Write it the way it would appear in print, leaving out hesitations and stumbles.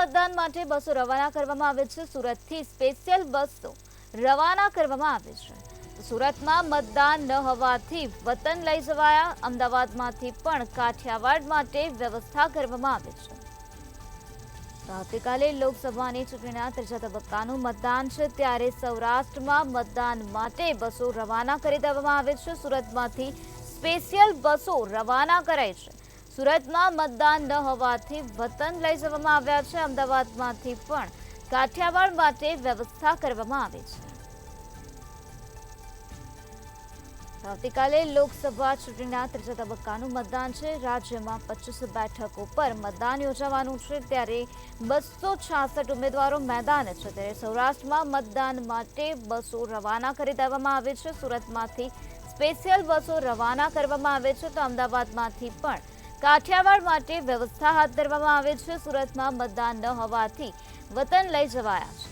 મતદાન માટે બસો રવાના કરવામાં આવે છે। સુરતથી સ્પેશિયલ બસો રવાના કરવામાં આવે છે। સુરતમાં મતદાન ન હોવાથી વતન લઈ જવાયા। અમદાવાદમાંથી પણ કાઠિયાવાડ માટે વ્યવસ્થા કરવામાં આવે છે। આવતીકાલે લોકસભાની ચૂંટણીના ત્રીજા તબક્કાનું મતદાન છે, ત્યારે સૌરાષ્ટ્રમાં મતદાન માટે બસો રવાના કરી દેવામાં આવે છે। સુરતમાંથી સ્પેશિયલ બસો રવાના કરાઈ છે। સુરતમાં મતદાન ન હોવાથી વતન લઈ જવામાં આવ્યા છે। અમદાવાદમાંથી પણ કાઠિયાવાડ માટે વ્યવસ્થા કરવામાં આવી છે। આવતીકાલે લોકસભા ચૂંટણીના ત્રીજા તબક્કાનું મતદાન છે। રાજ્યમાં 25 બેઠકો પર મતદાન યોજાવાનું છે, ત્યારે 266 ઉમેદવારો મેદાન છે। ત્યારે સૌરાષ્ટ્રમાં મતદાન માટે બસો રવાના કરી દેવામાં આવે છે। સુરતમાંથી સ્પેશિયલ બસો રવાના કરવામાં આવે છે, તો અમદાવાદમાંથી પણ કાઠિયાવાડ માટે વ્યવસ્થા હાથ ધરવામાં આવે છે। સુરતમાં મતદાન ન હોવાથી વતન લઈ જવાયા છે।